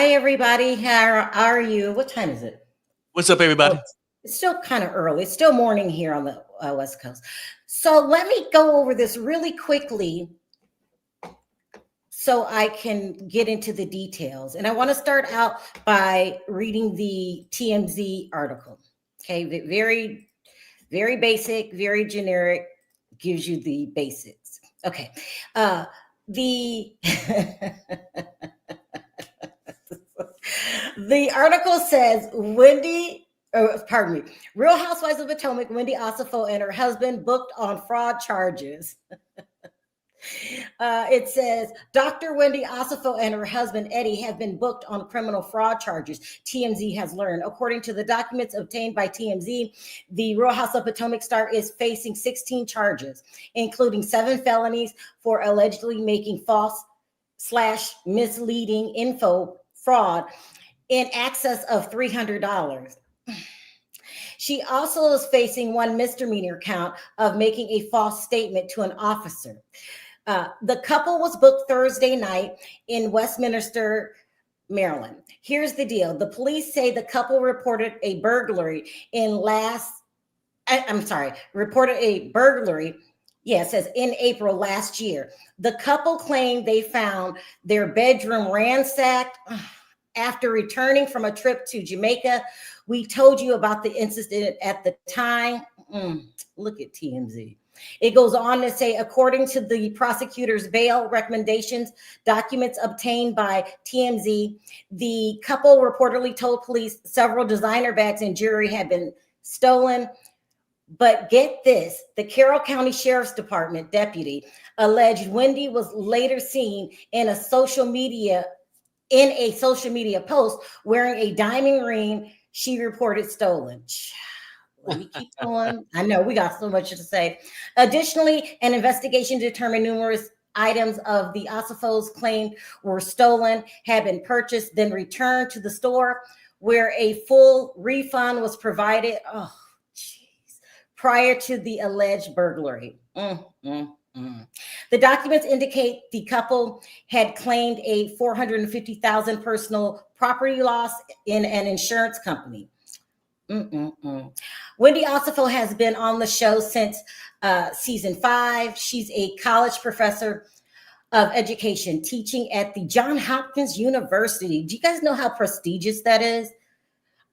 Hi, everybody. How are you? What time is it? What's up, Oh, everybody? it's still kind of early. It's still morning here on the West Coast. So let me go over this really quickly so I can get into the details. And I want to start out by reading the TMZ article. Okay, very, very basic, very generic, gives you the basics. Okay, the the article says pardon me, Real Housewives of Potomac, Wendy Osefo and her husband booked on fraud charges. It says Dr. Wendy Osefo and her husband Eddie have been booked on criminal fraud charges, TMZ has learned. According to the documents obtained by TMZ, the Real House of Potomac star is facing 16 charges, including 7 felonies for allegedly making false/misleading info fraud in excess of $300. She also is facing 1 misdemeanor count of making a false statement to an officer. The couple was booked Thursday night in Westminster, Maryland. Here's the deal. The police say the couple reported a burglary reported a burglary. Yeah, it says in April last year. The couple claimed they found their bedroom ransacked after returning from a trip to Jamaica. We told you about the incident at the time. Look at TMZ. It goes on to say, according to the prosecutor's bail recommendations, documents obtained by TMZ, the couple reportedly told police several designer bags and jewelry had been stolen. But get this, the Carroll County Sheriff's Department deputy alleged Wendy was later seen in a social media post wearing a diamond ring she reported stolen. Let me keep going. I know we got so much to say. Additionally, an investigation determined numerous items of the Osefos claimed were stolen had been purchased, then returned to the store where a full refund was provided. Oh, jeez. Prior to the alleged burglary. The documents indicate the couple had claimed a $450,000 personal property loss in an insurance company. Wendy Osefo has been on the show since season 5. She's a college professor of education teaching at the Johns Hopkins University. Do you guys know how prestigious that is?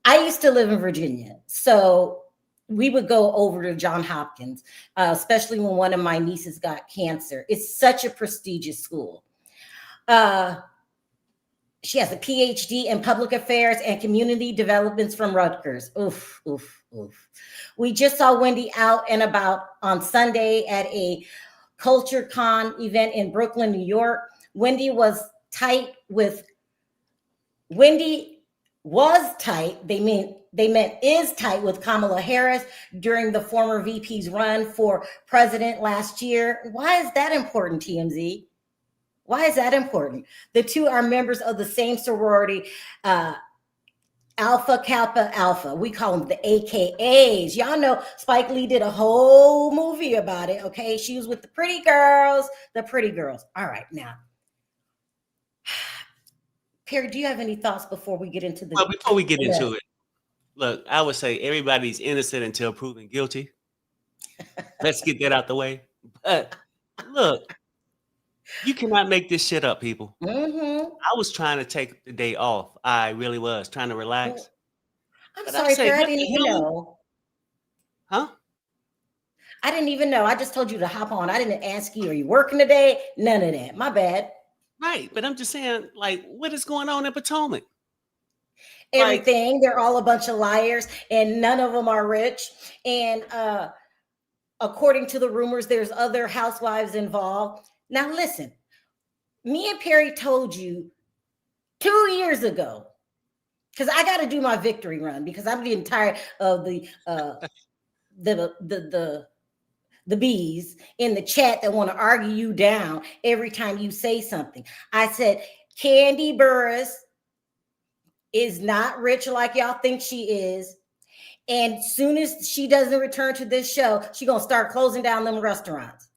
I used to live in Virginia, so we would go over to Johns Hopkins, especially when one of my nieces got cancer. It's such a prestigious school. She has a PhD in public affairs and community developments from Rutgers. Oof. We just saw Wendy out and about on Sunday at a Culture Con event in Brooklyn, New York. Wendy was tight. They meant is tight with Kamala Harris during the former VP's run for president last year. Why is that important, TMZ? Why is that important? The two are members of the same sorority, Alpha Kappa Alpha. We call them the AKAs. Y'all know Spike Lee did a whole movie about it, okay? She was with the pretty girls. All right, now. Perry, do you have any thoughts before we get into the... Well, before we get into it, look, I would say everybody's innocent until proven guilty. Let's get that out the way. But look, you cannot make this shit up, people. I was trying to take the day off. I really was trying to relax. I'm sorry, Perry, I didn't even know. Huh? I didn't even know. I just told you to hop on. I didn't ask you, are you working today? None of that. My bad. Right, but I'm just saying, like, what is going on in Potomac? Everything. They're all a bunch of liars, and none of them are rich. And according to the rumors, there's other housewives involved. Now, listen, me and Perry told you 2 years ago, because I got to do my victory run because I'm getting tired of the bees in the chat that want to argue you down every time you say something. I said, Kandi Burruss is not rich like y'all think she is. And soon as she doesn't return to this show, she's going to start closing down them restaurants.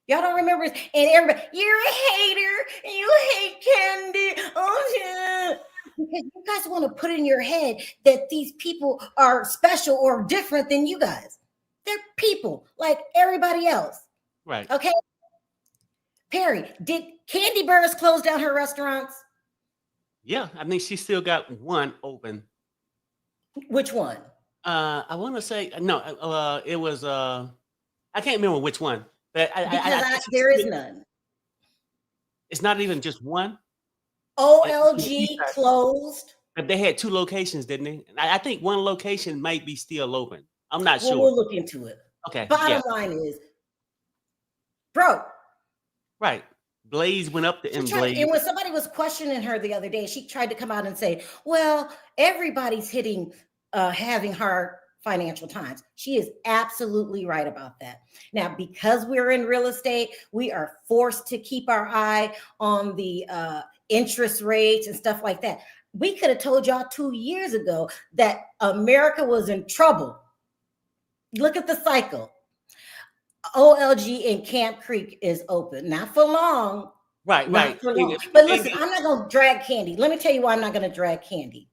Y'all don't remember? And everybody, you're a hater. You hate Kandi. Oh, yeah. Because you guys want to put in your head that these people are special or different than you guys. They're people like everybody else. Right. Okay. Perry, did Candy Burris close down her restaurants? Yeah. I mean, she still got one open. Which one? I want to say no. It was. I can't remember which one, but Because I think there is none. it's not even just one. OLG closed. But they had 2 locations, didn't they? And I think one location might be still open. I'm not Well, sure. we'll look into it. Okay. Bottom line is, bro. Right. Blaze went up and Blaze. And when somebody was questioning her the other day, she tried to come out and say, well, everybody's having hard financial times. She is absolutely right about that. Now, because we're in real estate, we are forced to keep our eye on the interest rates and stuff like that. We could have told y'all 2 years ago that America was in trouble. Look at the cycle. OLG in Camp Creek is open. Not for long. Right. For long. But listen, I'm not going to drag Candy. Let me tell you why I'm not going to drag Candy.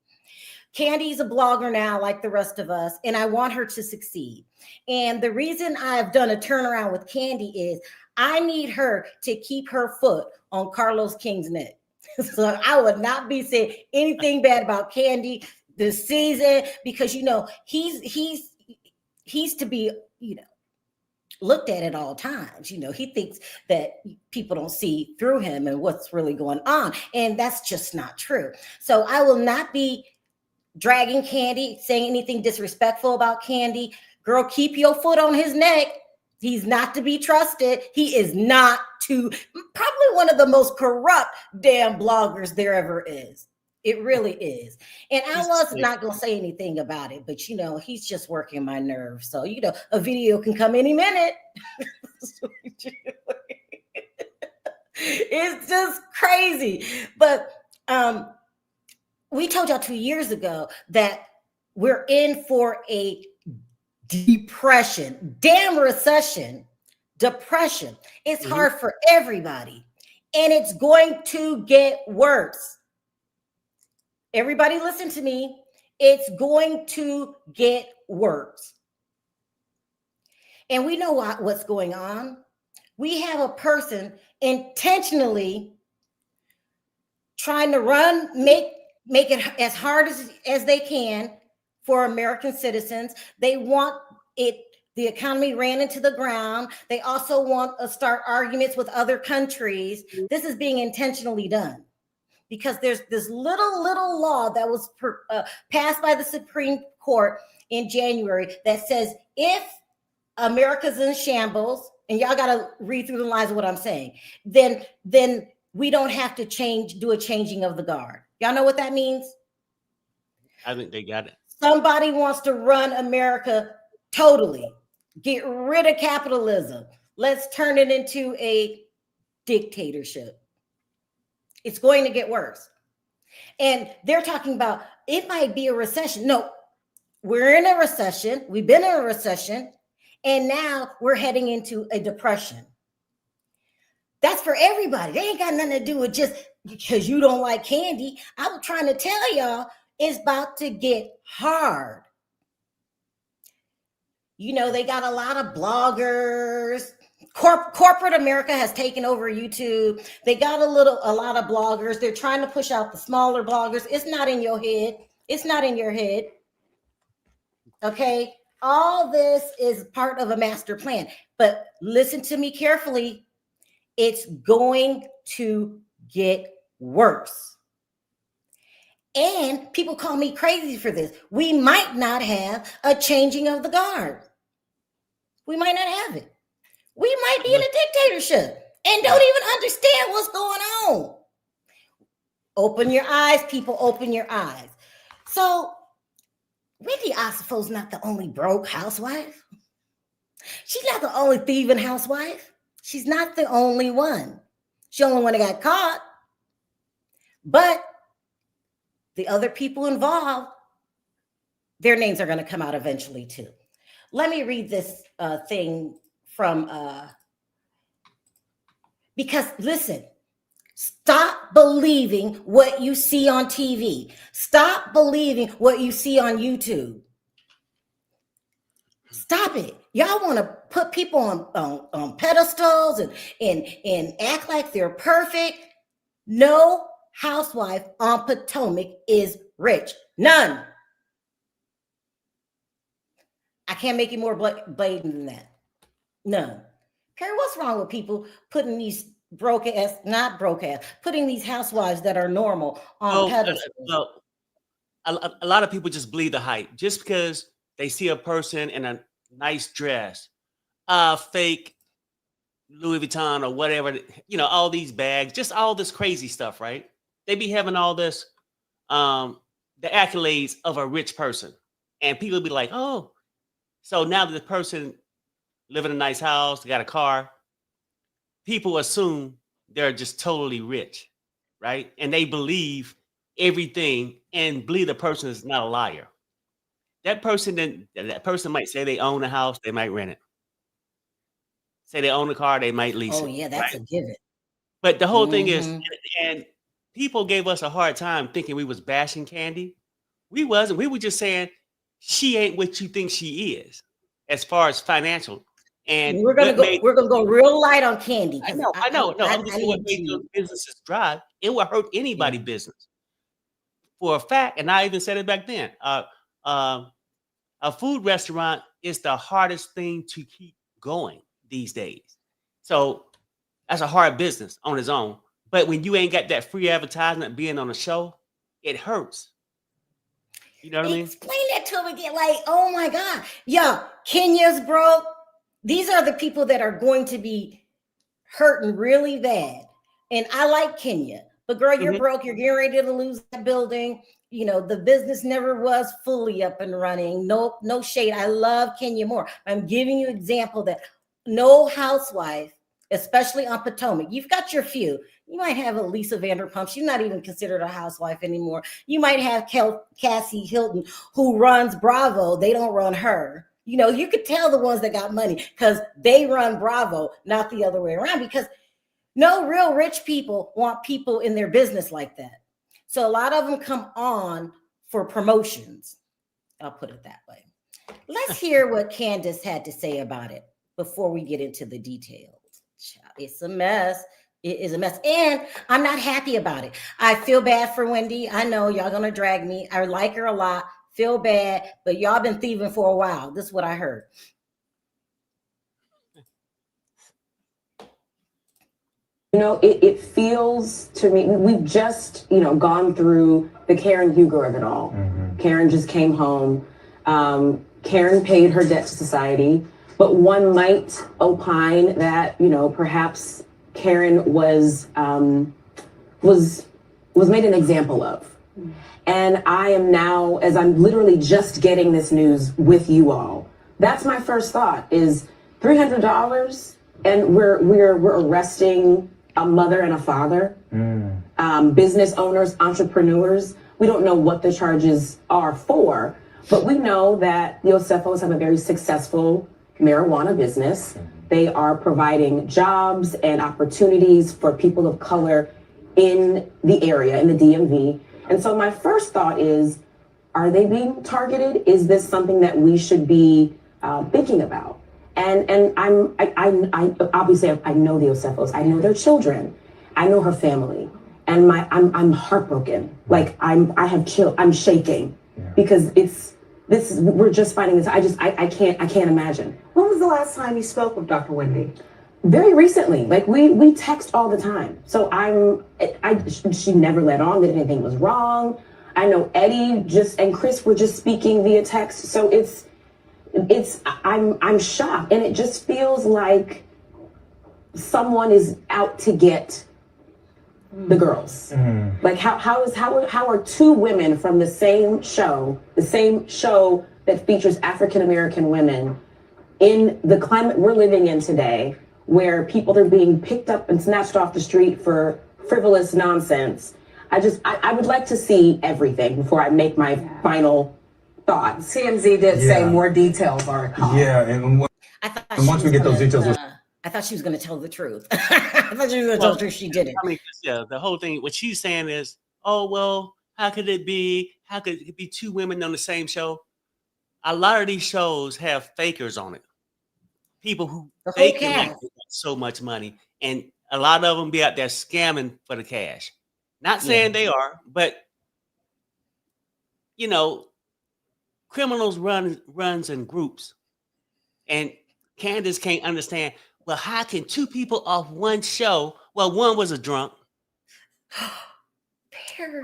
Candy's a blogger now, like the rest of us, and I want her to succeed. And the reason I've done a turnaround with Candy is I need her to keep her foot on Carlos King's neck. So I would not be saying anything bad about Candy this season because, you know, he's to be, you know, looked at at all times. You know, he thinks that people don't see through him and what's really going on. And that's just not true. So I will not be dragging Candy, saying anything disrespectful about Candy. Girl, keep your foot on his neck. He's not to be trusted. He is not probably one of the most corrupt damn bloggers there ever is. It really is. And I was not going to say anything about it, but, you know, he's just working my nerves. So, you know, a video can come any minute. It's just crazy. But we told y'all 2 years ago that we're in for a depression, damn recession, depression. It's hard for everybody. And it's going to get worse. Everybody listen to me. It's going to get worse. And we know what's going on. We have a person intentionally trying to make it as hard as they can for American citizens. They want the economy ran into the ground. They also want to start arguments with other countries. This is being intentionally done. Because there's this little law that was passed by the Supreme Court in January that says if America's in shambles, and y'all got to read through the lines of what I'm saying, then we don't have to do a changing of the guard. Y'all know what that means? I think they got it. Somebody wants to run America totally. Get rid of capitalism. Let's turn it into a dictatorship. It's going to get worse. And they're talking about it might be a recession. No, we're in a recession. We've been in a recession. And now we're heading into a depression. That's for everybody. They ain't got nothing to do with just because you don't like Candy. I was trying to tell y'all it's about to get hard. You know, they got a lot of bloggers. Corporate America has taken over YouTube. They got a lot of bloggers. They're trying to push out the smaller bloggers. It's not in your head. It's not in your head. Okay. All this is part of a master plan, but listen to me carefully. It's going to get worse. And people call me crazy for this. We might not have a changing of the guard. We might not have it. We might be in a dictatorship and don't even understand what's going on. Open your eyes, people, open your eyes. So Wendy Osefo is not the only broke housewife. She's not the only thieving housewife. She's not the only one. She's the only one that got caught. But the other people involved, their names are going to come out eventually too. Let me read this thing from, because listen, Stop believing what you see on TV. Stop believing what you see on YouTube. Stop it. Y'all want to put people on pedestals and act like they're perfect. No housewife on Potomac is rich. None. I can't make it more blatant than that. None. Perry, what's wrong with people putting these putting these housewives that are normal on pedestals? A lot of people just believe the hype. Just because they see a person in a nice dress, fake Louis Vuitton or whatever, all these bags, just all this crazy stuff, right? They be having all this, the accolades of a rich person. And people be like, oh, so now that the person live in a nice house, they got a car, people assume they're just totally rich, right? And they believe everything and believe the person is not a liar. That person might say they own a house, they might rent it. Say they own a car, they might lease it. Oh yeah, that's right? a given. But the whole thing is, and people gave us a hard time thinking we was bashing Candy. We wasn't. We were just saying she ain't what you think she is, as far as financial. And we're gonna go real light on Candy. I know. No, I'm just saying what made those businesses drive. It will hurt anybody's business for a fact. And I even said it back then. A food restaurant is the hardest thing to keep going these days. So that's a hard business on its own. But when you ain't got that free advertisement being on a show, it hurts. You know what I mean? Explain that to them again. Like, oh my God. Yeah, Kenya's broke. These are the people that are going to be hurting really bad. And I like Kenya. But girl, you're broke. You're getting ready to lose that building. The business never was fully up and running. No shade. I love Kenya more. I'm giving you an example that no housewife, especially on Potomac, you've got your few. You might have a Lisa Vanderpump. She's not even considered a housewife anymore. You might have Cassie Hilton, who runs Bravo. They don't run her. You could tell the ones that got money because they run Bravo, not the other way around, because no real rich people want people in their business like that. So a lot of them come on for promotions. I'll put it that way. Let's hear what Candace had to say about it before we get into the details. It's a mess. It is a mess. And I'm not happy about it. I feel bad for Wendy. I know y'all going to drag me. I like her a lot. Feel bad. But y'all been thieving for a while. This is what I heard. It feels to me, we've just, gone through the Karen Huger of it all. Karen just came home. Karen paid her debt to society. But one might opine that, perhaps Karen was made an example of. And I am now, as I'm literally just getting this news with you all, that's my first thought is $300 and we're arresting a mother and a father, business owners, entrepreneurs. We don't know what the charges are for, but we know that the Osefos have a very successful marijuana business. They are providing jobs and opportunities for people of color in the area, in the DMV. And so my first thought is, are they being targeted? Is this something that we should be thinking about? And I obviously I know the Osefos. I know their children. I know her family, and I'm heartbroken. Like I'm shaking because we're just finding this. I can't imagine. When was the last time you spoke with Dr. Wendy? Very recently. Like we text all the time. So she never let on that anything was wrong. I know Eddie and Chris were just speaking via text. So I'm shocked, and it just feels like someone is out to get the girls. Like how are two women from the same show that features African American women in the climate we're living in today, where people are being picked up and snatched off the street for frivolous nonsense. I would like to see everything before I make my final thoughts. TMZ did say more details are coming. Yeah, and once we get those details, I thought she was going to tell the truth. I thought she was going to tell the truth. She didn't. I mean, yeah, the whole thing, what she's saying is, oh, well, how could it be? How could it be two women on the same show? A lot of these shows have fakers on it. People who The whole fake it like cast. they got so much money. And a lot of them be out there scamming for the cash. Not saying they are, but, you know, criminals runs in groups. And Candace can't understand, well, how can two people off one show? Well, one was a drunk.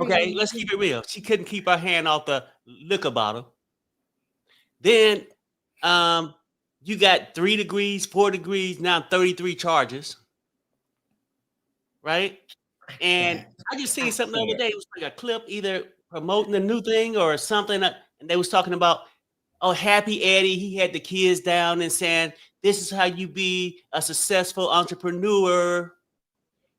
Okay, let's keep it real. She couldn't keep her hand off the liquor bottle. Then you got 3 degrees, 4 degrees, now 33 charges. Right? And I just seen something the other day. It was like a clip either promoting a new thing or something. And they was talking about, oh, Happy Eddie, he had the kids down and saying, this is how you be a successful entrepreneur.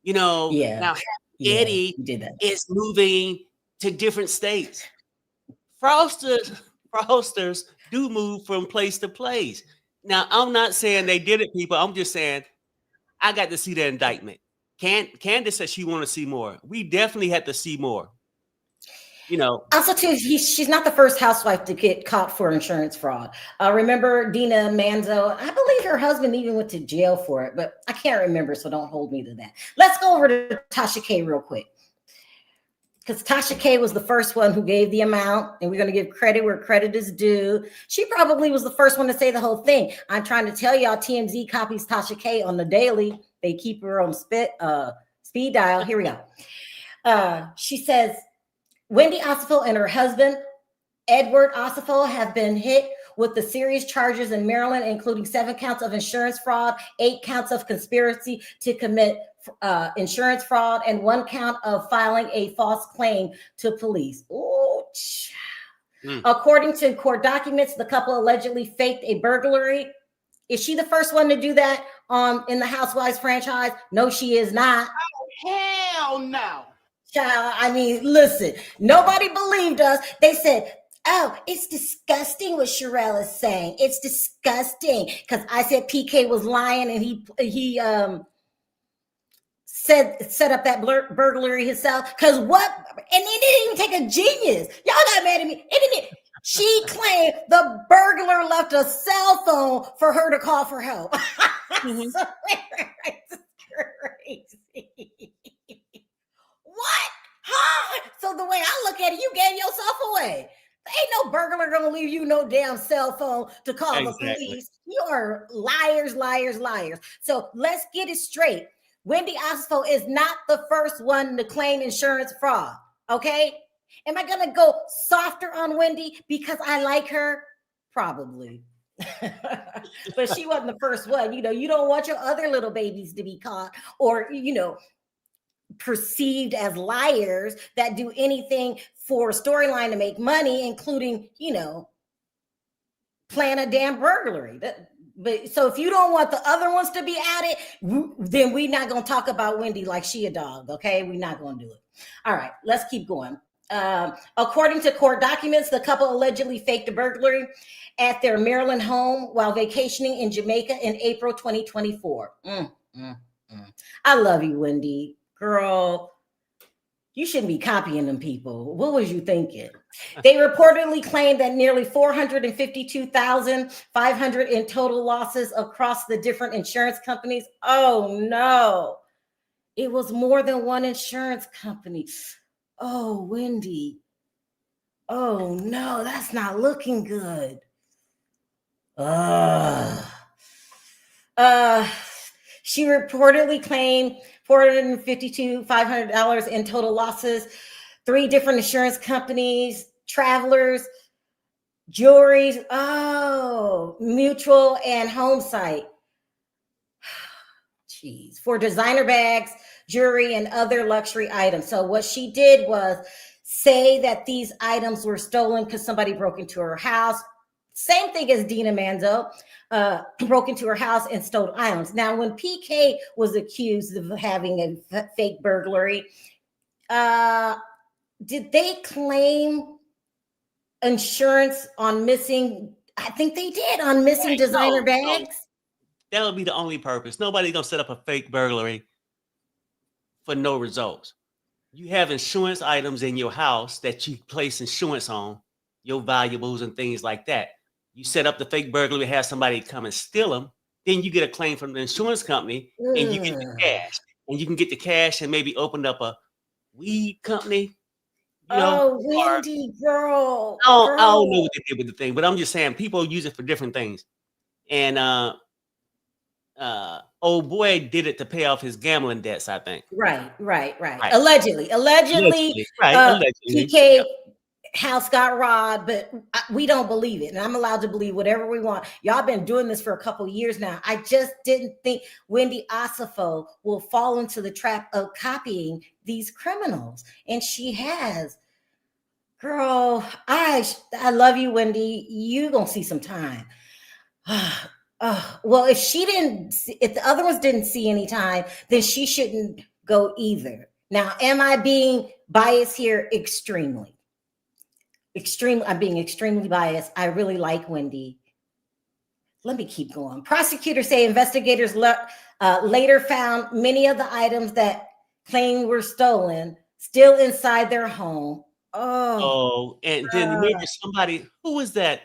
You know, now Happy Eddie is moving to different states. Fraudsters do move from place to place. Now, I'm not saying they did it, people. I'm just saying I got to see the indictment. Candace said she want to see more. We definitely had to see more. You know. Also, too, she's not the first housewife to get caught for insurance fraud. Remember Dina Manzo? I believe her husband even went to jail for it, but I can't remember, so don't hold me to that. Let's go over to Tasha K real quick. Because Tasha K was the first one who gave the amount, and we're going to give credit where credit is due. She probably was the first one to say the whole thing. I'm trying to tell y'all, TMZ copies Tasha K on the daily. They keep her on speed dial. Here we go. She says, Wendy Osefo and her husband, Edward Osefo, have been hit with the serious charges in Maryland, including 7 counts of insurance fraud, 8 counts of conspiracy to commit insurance fraud, and 1 count of filing a false claim to police. According to court documents, the couple allegedly faked a burglary. Is she the first one to do that in the Housewives franchise? No, she is not. Oh, hell no. Child, I mean, listen, nobody believed us. They said, oh, it's disgusting what Sherelle is saying. It's disgusting. Because I said PK was lying and he set up that burglary himself. Because what? And it didn't even take a genius. Y'all got mad at me. She claimed the burglar left a cell phone for her to call for help. It's crazy. What? Huh? So the way I look at it, you gave yourself away. Ain't no burglar gonna leave you no damn cell phone to call the police. You are liars, liars, liars. So let's get it straight. Wendy Osefo is not the first one to claim insurance fraud. Okay? Am I gonna go softer on Wendy because I like her? Probably. But she wasn't the first one. You know, you don't want your other little babies to be caught or, you know, perceived as liars that do anything for a storyline to make money, including, you know, plan a damn burglary. But so if you don't want the other ones to be at it, then we're not going to talk about Wendy like she a dog. Okay. We're not going to do it. All right, let's keep going. According to court documents, the couple allegedly faked a burglary at their Maryland home while vacationing in Jamaica in April 2024. I love you, Wendy. Girl, you shouldn't be copying them people. What was you thinking? They reportedly claimed that nearly $452,500 in total losses across the different insurance companies. Oh no, it was more than one insurance company. Oh, Wendy. Oh no, that's not looking good. She reportedly claimed $452,500 in total losses, 3 different insurance companies, Travelers, Jewelry, Mutual, and Home Site. Jeez, for designer bags, jewelry, and other luxury items. So what she did was say that these items were stolen because somebody broke into her house. Same thing as Dina Manzo, broke into her house and stole items. Now, when PK was accused of having a fake burglary, did they claim insurance on missing? I think they did on missing designer bags. That would be the only purpose. Nobody's gonna set up a fake burglary for no results. You have insurance items in your house that you place insurance on, your valuables and things like that. You set up the fake burglary, have somebody come and steal them, then you get a claim from the insurance company and you get the Ugh. cash. And you can get the cash and maybe open up a weed company, Oh, or Wendy, girl, I don't know girl. what they did with the thing, but I'm just saying people use it for different things. And old boy did it to pay off his gambling debts, I think. Right. Right. Allegedly, Allegedly. Right. Allegedly. PK Yep. house got robbed, but we don't believe it. And I'm allowed to believe whatever we want. Y'all been doing this for a couple years now. I just didn't think Wendy Osefo will fall into the trap of copying these criminals. And she has. Girl, I love you, Wendy. You gonna see some time. Well, if the other ones didn't see any time, then she shouldn't go either. Now, am I being biased here? Extremely. I'm being extremely biased. I really like Wendy. Let me keep going. Prosecutors say investigators later found many of the items that claimed were stolen still inside their home. Oh, and then remember somebody, who was that?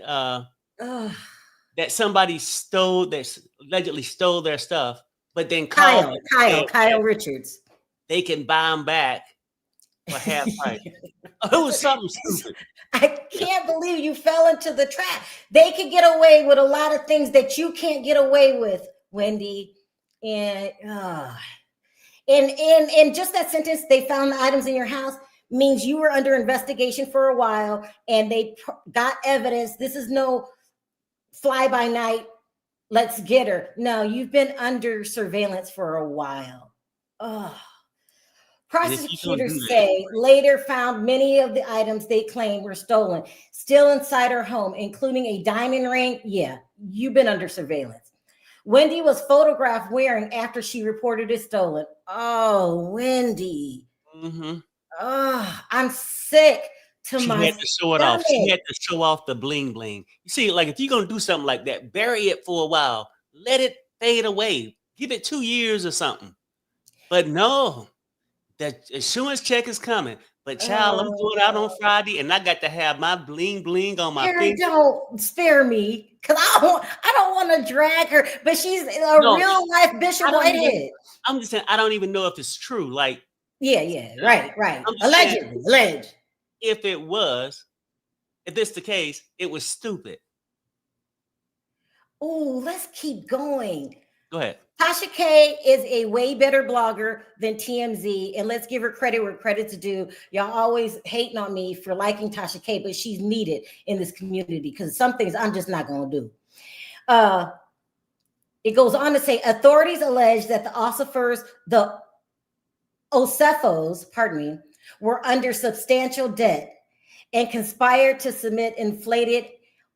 That somebody stole, that allegedly stole their stuff, but then called them and said Kyle Richards. they can buy them back for half price. It was something stupid. I can't believe you fell into the trap. They could get away with a lot of things that you can't get away with, Wendy. And just that sentence, they found the items in your house, means you were under investigation for a while and they got evidence. This is no fly by night, let's get her. No, you've been under surveillance for a while. Prosecutors say later found many of the items they claimed were stolen still inside her home, including a diamond ring. Yeah, you've been under surveillance. Wendy was photographed wearing after she reported it stolen. Oh, Wendy. Mm-hmm. I'm sick to She my had to show it off. She had to show off the bling bling. You see, like if you're gonna do something like that, bury it for a while, let it fade away, give it 2 years or something. But no, that insurance check is coming. But child, I'm going out on Friday, and I got to have my bling bling on my finger. Don't spare me, because I don't want to drag her, but she's a real life Bishop Whitehead. I'm just saying, I don't even know if it's true. Like, yeah, right. Allegedly. If it's the case, it was stupid. Oh, let's keep going. Go ahead. Tasha K is a way better blogger than TMZ, and let's give her credit where credit's due. Y'all always hating on me for liking Tasha K, but she's needed in this community because some things I'm just not going to do. It goes on to say authorities allege that the Osefos, were under substantial debt and conspired to submit inflated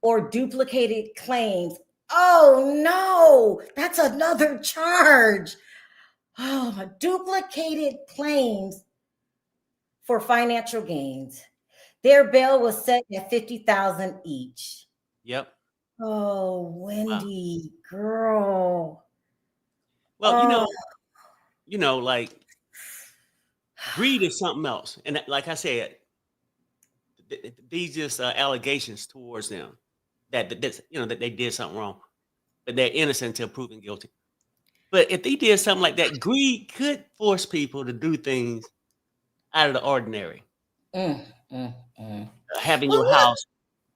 or duplicated claims. Oh no, that's another charge. Oh, duplicated claims for financial gains. Their bail was set at $50,000 each. Yep. Oh, Wendy, girl. Well, like greed is something else, and like I said, these just allegations towards them that they did something wrong, but they're innocent until proven guilty. But if they did something like that, greed could force people to do things out of the ordinary. Having your house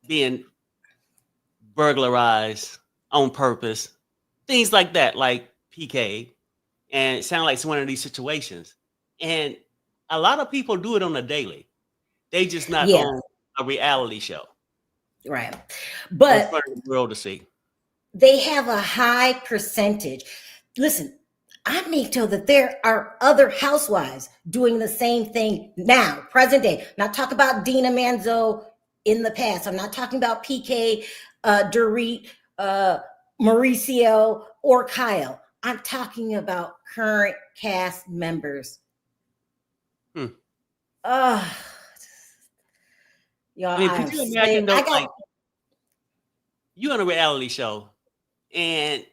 being burglarized on purpose, things like that, like PK, and it sounds like it's one of these situations. And a lot of people do it on a daily. They just not on a reality show. Right. But for the world to see. They have a high percentage. Listen, I may tell that there are other housewives doing the same thing now, present day. I'm not talking about Dina Manzo in the past. I'm not talking about PK, Dorit, Mauricio, or Kyle. I'm talking about current cast members. Y'all, I mean, could you imagine though, like you on a reality show and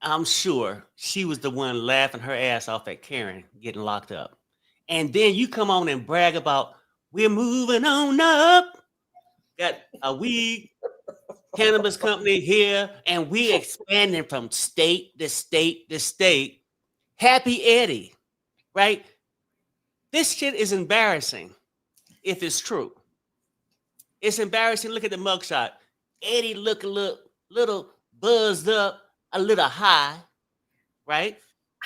I'm sure she was the one laughing her ass off at Karen getting locked up. And then you come on and brag about we're moving on up. Got a weed cannabis company here, and we expanding from state to state to state. Happy Eddie, right? This shit is embarrassing if it's true. It's embarrassing. Look at the mugshot. Eddie look a little buzzed up, a little high, right?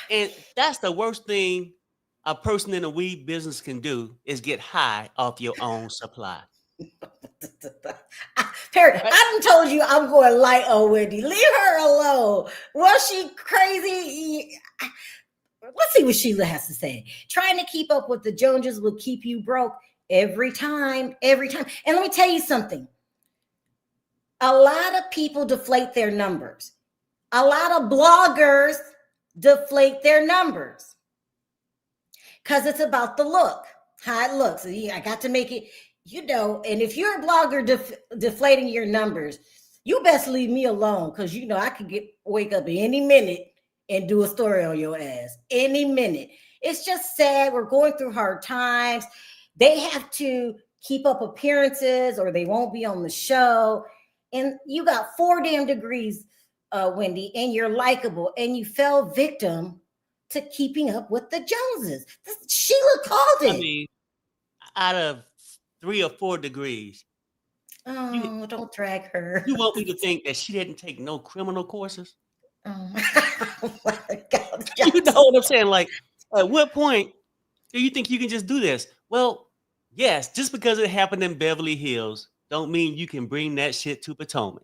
And that's the worst thing a person in the weed business can do is get high off your own supply. Perry, I done told you I'm going light on Wendy. Leave her alone. Was she crazy? Let's see what Sheila has to say. Trying to keep up with the Joneses will keep you broke every time. And let me tell you something. A lot of people deflate their numbers. A lot of bloggers deflate their numbers because it's about the look, how it looks. I got to make it, and if you're a blogger deflating your numbers, you best leave me alone because, I could wake up any minute and do a story on your ass. Any minute. It's just sad. We're going through hard times. They have to keep up appearances or they won't be on the show. And you got 4 damn degrees, Wendy, and you're likable, and you fell victim to keeping up with the Joneses. Sheila called it. I mean, out of 3 or 4 degrees. Oh, don't drag her. You want me to think that she didn't take no criminal courses? Oh my God. You know what I'm saying? Like, at what point do you think you can just do this? Well, yes, just because it happened in Beverly Hills don't mean you can bring that shit to Potomac.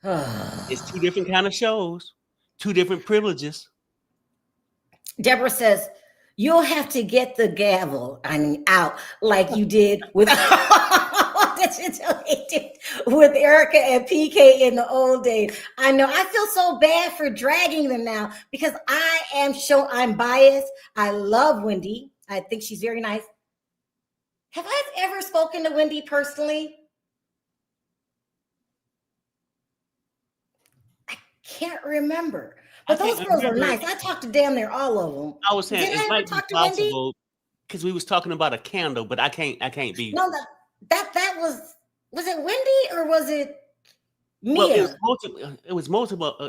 It's 2 different kind of shows, 2 different privileges. Deborah says, you'll have to get the gavel, out like you did with with Erica and PK in the old days. I know. I feel so bad for dragging them now because I'm biased. I love Wendy. I think she's very nice. Have I ever spoken to Wendy personally? I can't remember. But those girls are nice. I talked to damn near all of them. I was saying it might be possible because we was talking about a candle, but I can't be. No, that was it Wendy or was it Mia? Well, it was multiple.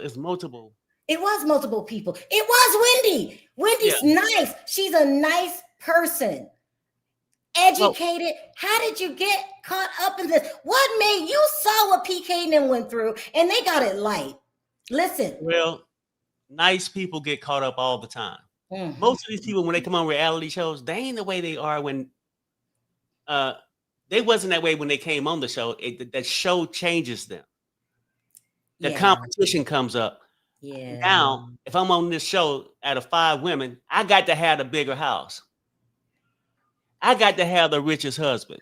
It was multiple people. It was Wendy. Wendy's nice. She's a nice person. Educated. How did you get caught up in this? What made you saw what PK and them went through and they got it light? Listen. Well, nice people get caught up all the time. Mm-hmm. Most of these people, when they come on reality shows, they ain't the way they are when they wasn't that way when they came on the show. That show changes them. The competition comes up. Yeah. Now, if I'm on this show out of 5 women, I got to have the bigger house. I got to have the richest husband.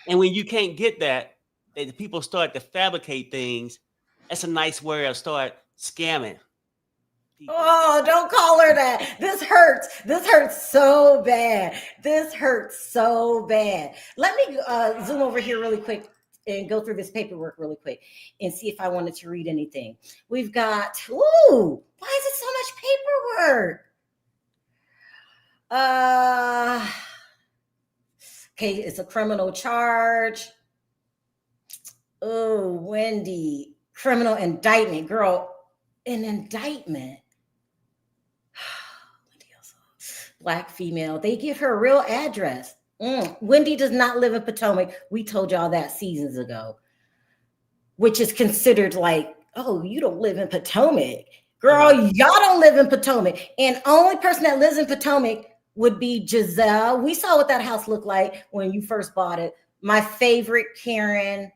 And when you can't get that, the people start to fabricate things. That's a nice way of start scamming. Oh, don't call her that. This hurts. This hurts so bad. This hurts so bad. Let me zoom over here really quick and go through this paperwork really quick and see if I wanted to read anything. We've got, why is it so much paperwork? Okay, it's a criminal charge. Oh, Wendy, criminal indictment, girl, an indictment. Black female. They give her a real address. Wendy does not live in Potomac. We told y'all that seasons ago, which is considered like, oh, you don't live in Potomac. Girl, y'all don't live in Potomac. And only person that lives in Potomac would be Giselle. We saw what that house looked like when you first bought it. My favorite, Karen,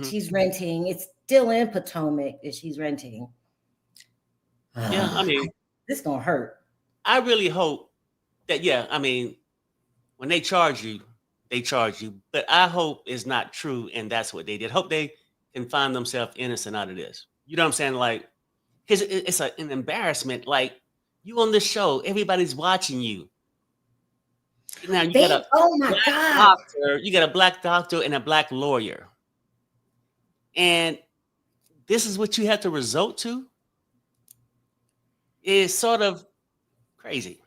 she's renting. It's still in Potomac that she's renting. Yeah, I mean, this is going to hurt. I really hope that, when they charge you, they charge you. But I hope it's not true and that's what they did. Hope they can find themselves innocent out of this. You know what I'm saying? Like, because it's an embarrassment. Like, you on this show, everybody's watching you. Now you got doctor, you got a black doctor and a black lawyer. And this is what you have to resort to? is sort of crazy.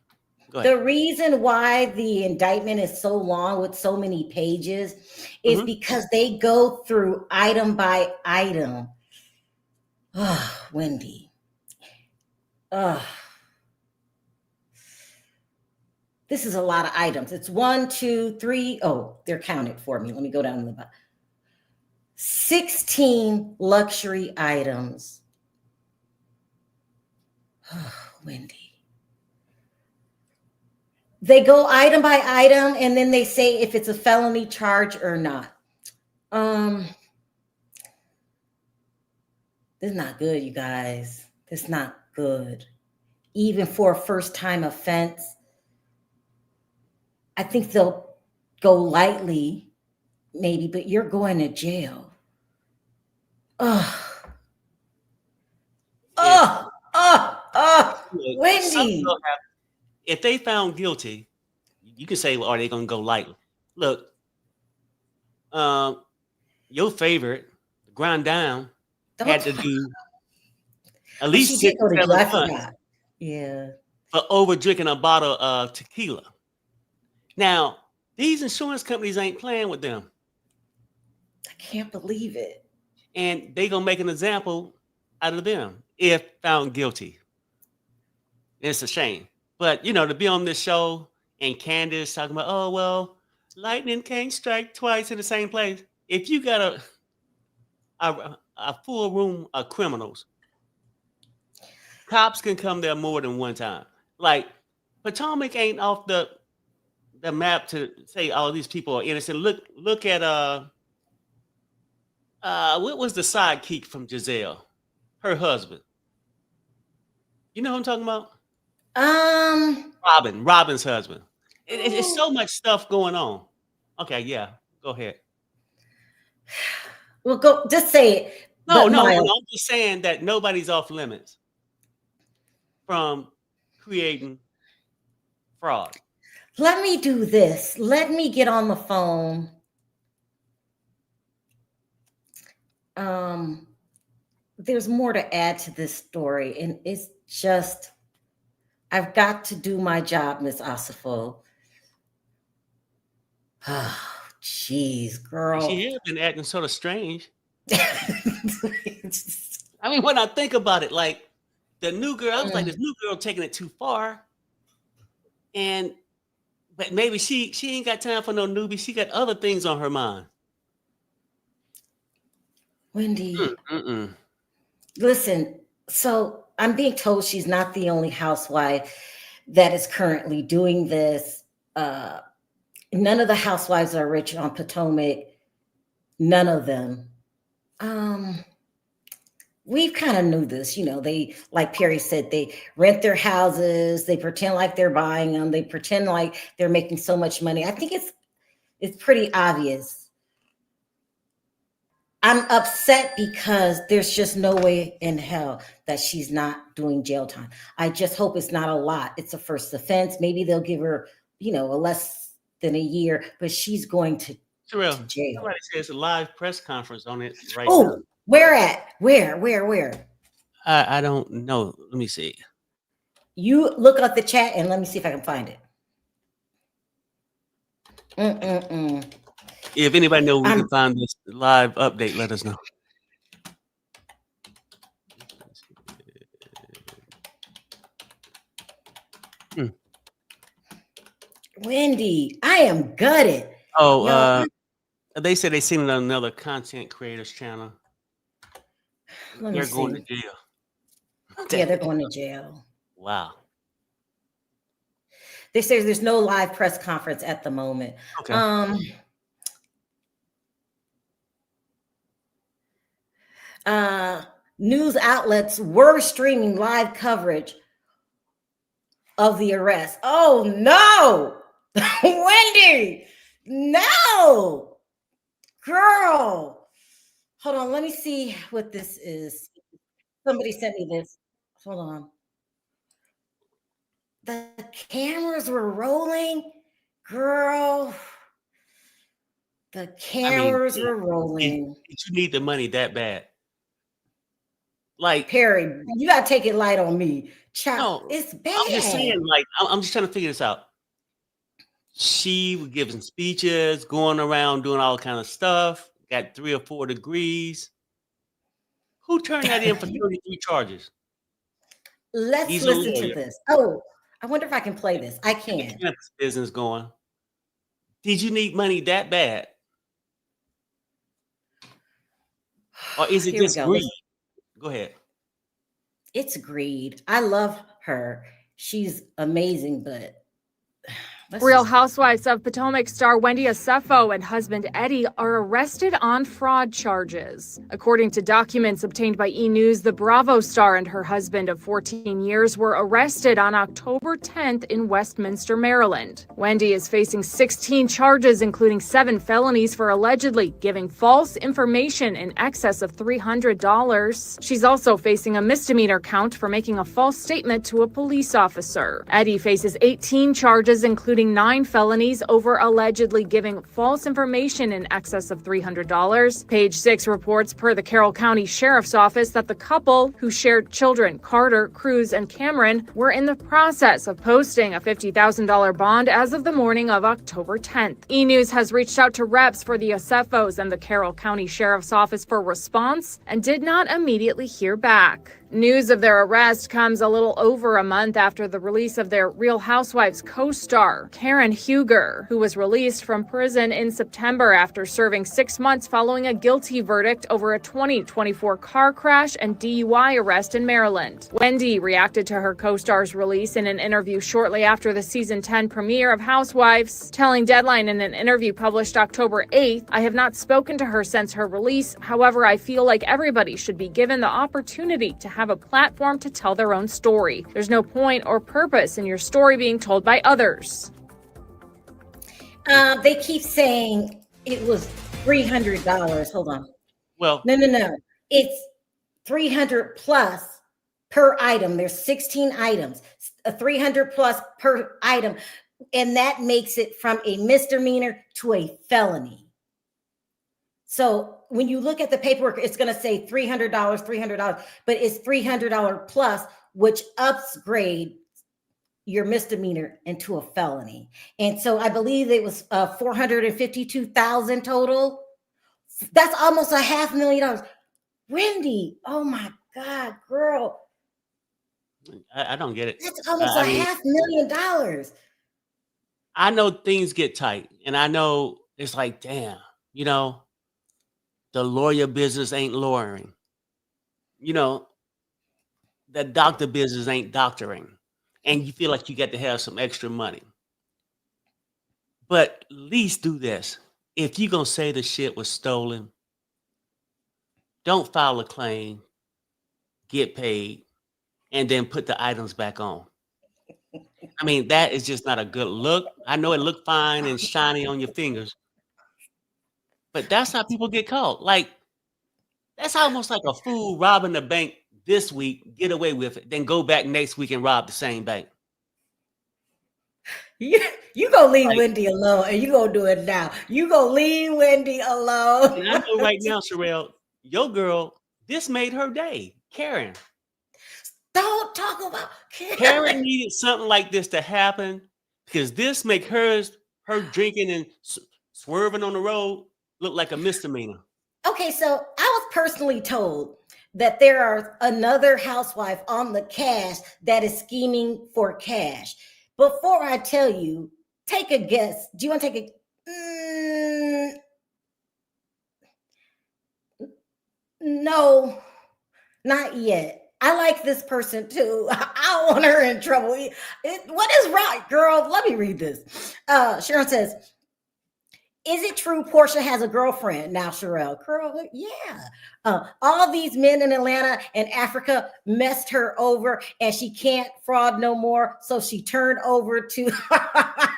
Go ahead. The reason why the indictment is so long with so many pages is Mhm. because they go through item by item. Oh, Wendy. Oh, this is a lot of items. It's 1, 2, 3. Oh, they're counted for me. Let me go down to the bottom. 16 luxury items. Oh, Wendy. They go item by item and then they say if it's a felony charge or not. This is not good, you guys. This is not good. Even for a first time offense, I think they'll go lightly, maybe, but you're going to jail. Ugh. If Ugh. Ugh. Ugh. look, some Wendy. people have, if they found guilty, you can say, well, are they going to go lightly? Look, um, your favorite, Grind Down, Don't had to talk. do at Oh, she least did 6 go to or jail. 7 I months forgot. Yeah. for over drinking a bottle of tequila. Now, these insurance companies ain't playing with them, I can't believe it. and they gonna make an example out of them if found guilty. It's a shame, but to be on this show and Candace talking about, oh well, lightning can't strike twice in the same place. If you got a full room of criminals, cops can come there more than one time. Like Potomac ain't off the map to say all these people are innocent. Look at what was the sidekick from Giselle? Her husband. You know who I'm talking about? Um, Robin's husband. It's oh, so much stuff going on. Okay, yeah, go ahead. well, go just say it, No, but no, no, Miles. no. I'm just saying that nobody's off limits from creating fraud. Let me do this. Let me get on the phone. Um, there's more to add to this story, and it's just I've got to do my job, Miss Osefo. Oh, jeez, She girl. has been acting sort of strange. I mean, when I think about it, like the new girl, I was like, this new girl taking it too far. And but maybe she ain't got time for no newbie. She got other things on her mind. Wendy, Mm-mm. listen. So I'm being told she's not the only housewife that is currently doing this. Uh, none of the housewives are rich on Potomac. None of them. Um, we've kind of knew this, they, like Perry said, they rent their houses, they pretend like they're buying them, they pretend like they're making so much money. I think it's pretty obvious. I'm upset because there's just no way in hell that she's not doing jail time. I just hope it's not a lot. It's a first offense. Maybe they'll give her, a less than a year, but she's going to Terrell, jail. somebody says a live press conference on it right now. Oh, where at? Where? I don't know. Let me see. You look up the chat and let me see if I can find it. If anybody knows we I'm can find this live update, let us know. Hmm. Wendy. I am gutted. Oh, Y'all, they said they seen it on another content creators channel. let me They're going to see. jail. Yeah, they're going to jail. Wow. They say there's no live press conference at the moment. Okay. News outlets were streaming live coverage of the arrest. Oh no, Wendy, no, girl. Hold on, let me see what this is. Somebody sent me this. Hold on. The cameras were rolling, girl. The I mean, cameras were did rolling. you need the money that bad? Like, Perry, you gotta take it light on me. Child, no, it's I'm just bad. saying, like, I'm just trying to figure this out. She was giving speeches, going around doing all kind of stuff, got 3 or 4 degrees. Who turned that in for 33 charges? Let's He's a listen to lawyer. this. Oh, I wonder if I can play this. I Get the can. cannabis business going. Did you need money that bad? Or is it Here we just go. greed? Go ahead. It's greed. I love her. She's amazing, but Real Housewives of Potomac star Wendy Osefo and husband Eddie are arrested on fraud charges. According to documents obtained by E! News, the Bravo star and her husband of 14 years were arrested on October 10th in Westminster, Maryland. Wendy is facing 16 charges, including 7 felonies for allegedly giving false information in excess of $300. She's also facing a misdemeanor count for making a false statement to a police officer. Eddie faces 18 charges, including 9 felonies over allegedly giving false information in excess of $300. Page 6 reports per the Carroll County Sheriff's Office that the couple, who shared children Carter, Cruz, and Cameron, were in the process of posting a $50,000 bond as of the morning of October 10th. E! News has reached out to reps for the Osefos and the Carroll County Sheriff's Office for response and did not immediately hear back. News of their arrest comes a little over a month after the release of their Real Housewives co-star, Karen Huger, who was released from prison in September after serving 6 months following a guilty verdict over a 2024 car crash and DUI arrest in Maryland. Wendy reacted to her co-star's release in an interview shortly after the season 10 premiere of Housewives, telling Deadline in an interview published October 8th, "I have not spoken to her since her release. However, I feel like everybody should be given the opportunity to have a platform to tell their own story. There's no point or purpose in your story being told by others." They keep saying it was $300. Hold on. Well, No. It's 300 plus per item. There's 16 items, a 300 plus per item, and that makes it from a misdemeanor to a felony. So when you look at the paperwork, it's going to say $300, but it's $300 plus, which upgrade your misdemeanor into a felony. And so I believe it was 452,000 total. That's almost $500,000. Wendy, oh my God, girl. I don't get it. That's almost I mean, $500,000. I know things get tight, and I know it's like, damn, the lawyer business ain't lawyering. The doctor business ain't doctoring. And you feel like you got to have some extra money. But at least do this. If you're going to say the shit was stolen, don't file a claim, get paid, and then put the items back on. I mean, that is just not a good look. I know it looked fine and shiny on your fingers, but that's how people get caught. Like, that's almost like a fool robbing the bank this week, get away with it, then go back next week and rob the same bank. You gonna leave Wendy alone, and you gonna do it now. You gonna leave Wendy alone. And I know right now, Sherelle, your girl, this made her day. Karen. Don't talk about Karen needed something like this to happen because this make her drinking and swerving on the road look like a misdemeanor. Okay, so I was personally told that there are another housewife on the cast that is scheming for cash. Before I tell you, take a guess. Do you want to take a? No, not yet. I like this person too. I don't want her in trouble. What is right, girl? Let me read this. Sharon says, "Is it true Portia has a girlfriend now, Sherelle?" Girl, yeah. All these men in Atlanta and Africa messed her over, and she can't fraud no more. So she turned over to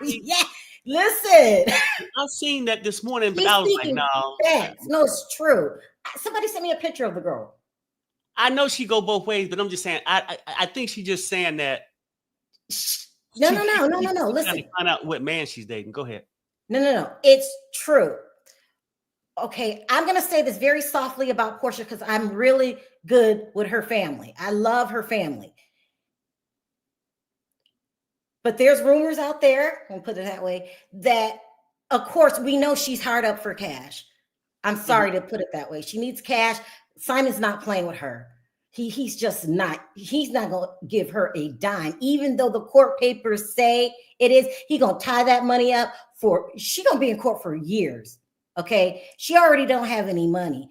yeah. Listen, I seen that this morning, but I was like, no. Facts. No, it's true. Somebody sent me a picture of the girl. I know she go both ways, but I'm just saying, I think she's just saying that. No. Listen, Find out what man she's dating. Go ahead. No. It's true. okay, I'm going to say this very softly about Portia because I'm really good with her family. I love her family. But there's rumors out there, I'll put it that way, that of course we know she's hard up for cash. I'm sorry to put it that way. She needs cash. Simon's not playing with her. He's not going to give her a dime, even though the court papers say it is. He going to tie that money up she going to be in court for years. Okay. She already don't have any money.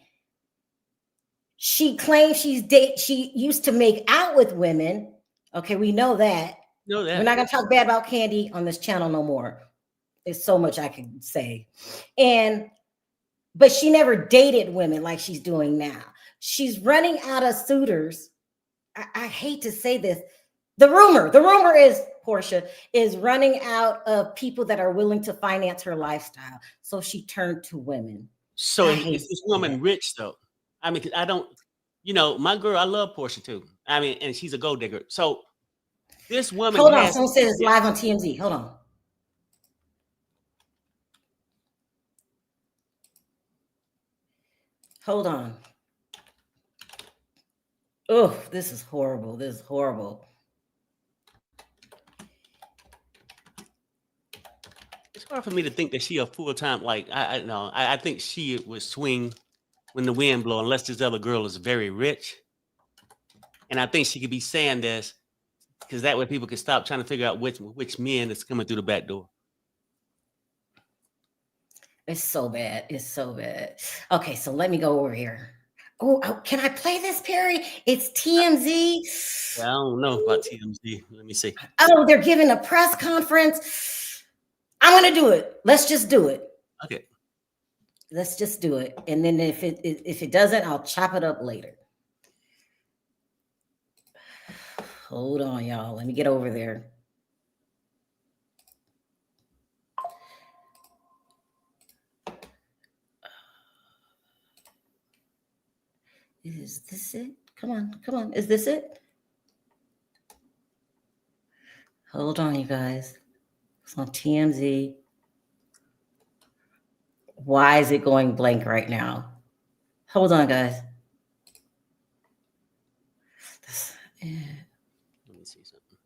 She claims she used to make out with women. Okay. We know that. We're not going to talk bad about Candy on this channel no more. There's so much I can say. But she never dated women like she's doing now. She's running out of suitors. I hate to say this. The rumor is Portia is running out of people that are willing to finance her lifestyle. So she turned to women. So is this woman rich though? I mean, I don't, my girl, I love Portia too. I mean, and she's a gold digger. So this woman. Hold on, someone says it's live on TMZ. Hold on. Hold on. Oh, this is horrible. This is horrible. It's hard for me to think that she a full-time, like, I think she would swing when the wind blows, unless this other girl is very rich. And I think she could be saying this because that way people can stop trying to figure out which men is coming through the back door. It's so bad. It's so bad. Okay, so let me go over here. Oh, can I play this, Perry? It's TMZ. I don't know about TMZ. Let me see. Oh, they're giving a press conference. I'm going to do it. Let's just do it. Okay. Let's just do it. And then if it doesn't, I'll chop it up later. Hold on, y'all. Let me get over there. Is this it? Come on. Is this it? Hold on, you guys. It's on TMZ. Why is it going blank right now? Hold on, guys. Let me see something.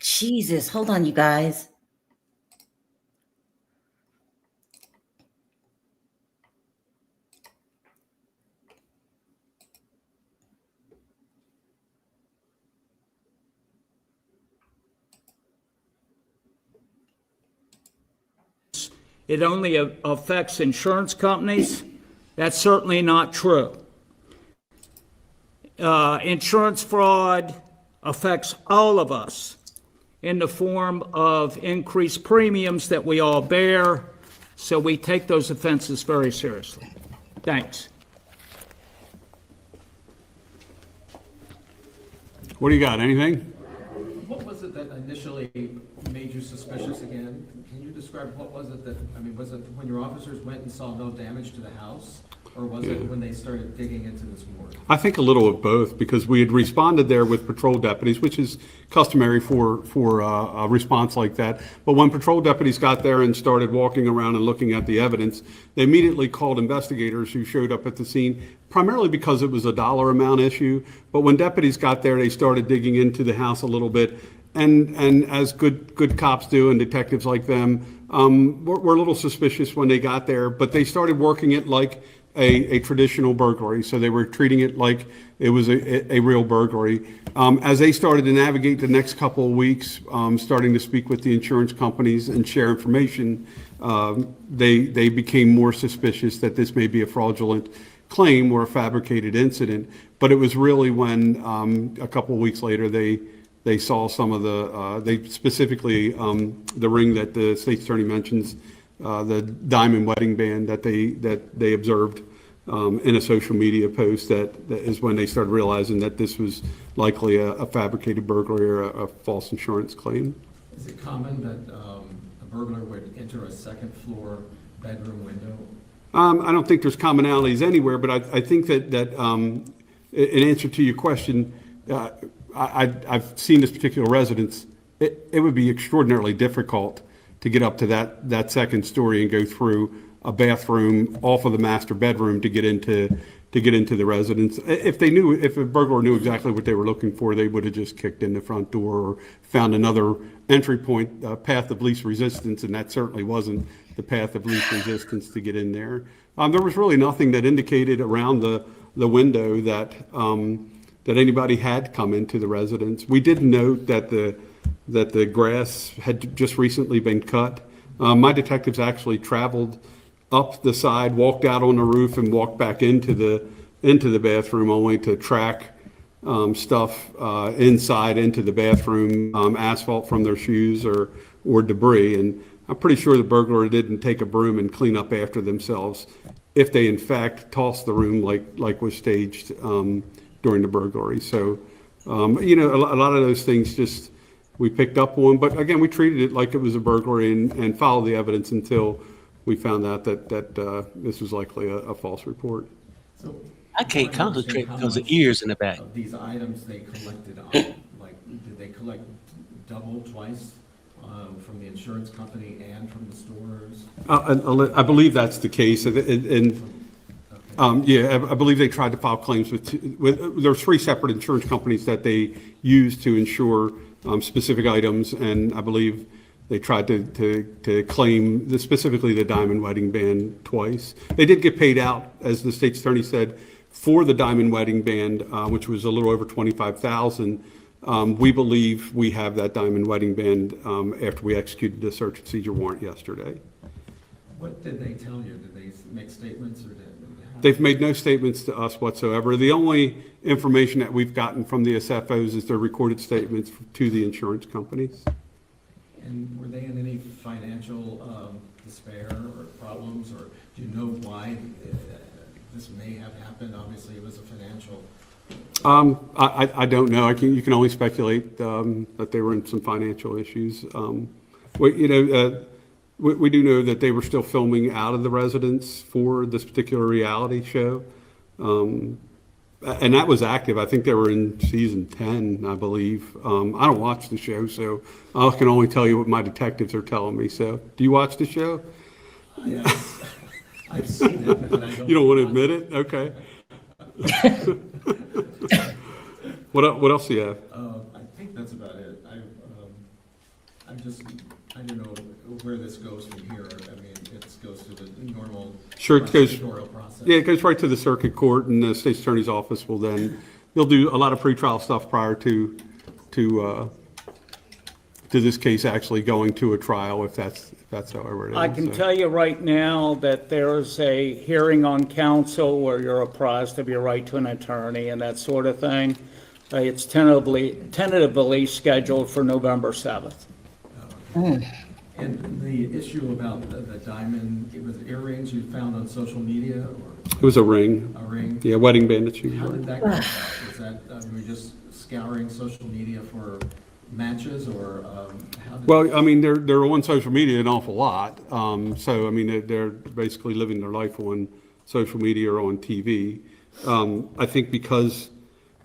Jesus, hold on, you guys. It only affects insurance companies. That's certainly not true. Insurance fraud affects all of us in the form of increased premiums that we all bear, so we take those offenses very seriously. Thanks. What do you got? Anything? What was it that initially made you suspicious again? Can you describe what was it was it when your officers went and saw no damage to the house? Or was it when they started digging into this more? I think a little of both, because we had responded there with patrol deputies, which is customary for a response like that. But when patrol deputies got there and started walking around and looking at the evidence, they immediately called investigators who showed up at the scene, primarily because it was a dollar amount issue. But when deputies got there, they started digging into the house a little bit. And as good cops do, and detectives like them, were a little suspicious when they got there, but they started working it like a traditional burglary. So they were treating it like it was a real burglary. As they started to navigate the next couple of weeks, starting to speak with the insurance companies and share information, they became more suspicious that this may be a fraudulent claim or a fabricated incident. But it was really when a couple of weeks later they saw some of they specifically the ring that the state attorney mentions, the diamond wedding band that they observed in a social media post. That is when they started realizing that this was likely a fabricated burglary or a false insurance claim. Is it common that a burglar would enter a second floor bedroom window? I don't think there's commonalities anywhere, but I think that in answer to your question, I've seen this particular residence. It would be extraordinarily difficult to get up to that second story and go through a bathroom off of the master bedroom to get into the residence. If a burglar knew exactly what they were looking for, they would have just kicked in the front door or found another entry point, path of least resistance, and that certainly wasn't the path of least resistance to get in there. There was really nothing that indicated around the window that anybody had come into the residence. We did note that the grass had just recently been cut. My detectives actually traveled up the side, walked out on the roof, and walked back into the bathroom, only to track stuff inside into the bathroom, asphalt from their shoes or debris. And I'm pretty sure the burglar didn't take a broom and clean up after themselves if they in fact tossed the room like was staged during the burglary. So, a lot of those things just we picked up on, but again, we treated it like it was a burglary and followed the evidence until we found out that this was likely a false report. So I can't concentrate because of ears in the back. of these items they collected, like, did they collect double, twice, from the insurance company and from the stores? I believe that's the case, I believe they tried to file claims with there were 3 separate insurance companies that they used to insure specific items, and I believe they tried to claim specifically the diamond wedding band twice. They did get paid out, as the state's attorney said, for the diamond wedding band, which was a little over $25,000. We believe we have that diamond wedding band after we executed the search and seizure warrant yesterday. What did they tell you? Did they make statements or did? They've made no statements to us whatsoever. The only information that we've gotten from the SFOs is their recorded statements to the insurance companies. And were they in any financial despair or problems, or do you know why this may have happened? Obviously, it was a financial. I don't know. You can only speculate that they were in some financial issues. We do know that they were still filming out of the residence for this particular reality show. And that was active. I think they were in season 10, I believe. I don't watch the show, so I can only tell you what my detectives are telling me. So, do you watch the show? Yes, I've seen it, but I don't. You don't want to admit it? Okay. What else do you have? I think that's about it. I don't know where this goes from here. I mean, it goes to the normal Sure, it goes. prosecutorial process. Yeah, it goes right to the circuit court, and the state's attorney's office will then they'll do a lot of pretrial stuff prior to this case actually going to a trial, if that's however it is. I can tell you right now that there's a hearing on counsel where you're apprised of your right to an attorney and that sort of thing. It's tentatively scheduled for November 7th. And the issue about the diamond, it was earrings you found on social media, or It was a ring. a ring? Yeah, wedding band that you How wore. did that come about? Was that, were you just scouring social media for matches, or how did? Well, I mean, they're on social media an awful lot. So, I mean, they're basically living their life on social media or on TV. I think because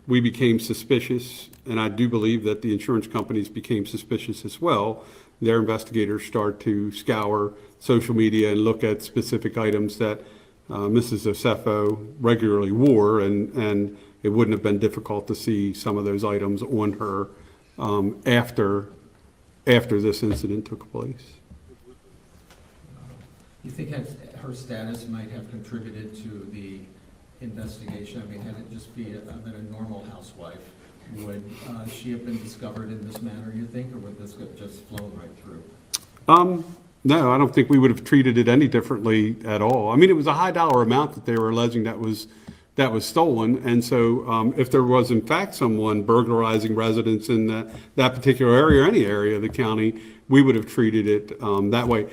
we became suspicious, and I do believe that the insurance companies became suspicious as well, their investigators start to scour social media and look at specific items that Mrs. Osefo regularly wore, and it wouldn't have been difficult to see some of those items on her after this incident took place. You think her status might have contributed to the investigation? I mean, had it just been a normal housewife, would she have been discovered in this manner, you think, or would this have just flown right through? No, I don't think we would have treated it any differently at all. I mean, it was a high dollar amount that they were alleging that was stolen, and so if there was in fact someone burglarizing residents in that particular area or any area of the county, we would have treated it that way.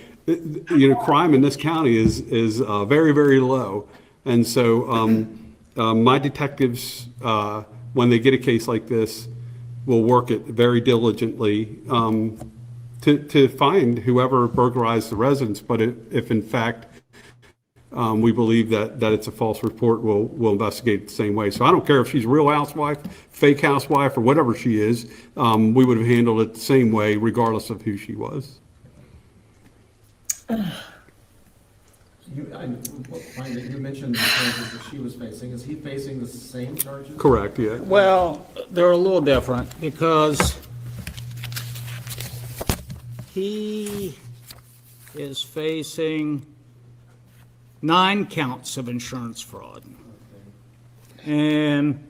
Crime in this county is very, very low, and so my detectives, when they get a case like this, will work it very diligently to find whoever burglarized the residence. But if in fact we believe that it's a false report, we'll investigate it the same way. So I don't care if she's a real housewife, fake housewife, or whatever she is, we would have handled it the same way regardless of who she was. You mentioned the charges that she was facing. Is he facing the same charges? Correct, yeah. Well, they're a little different because he is facing 9 counts of insurance fraud. And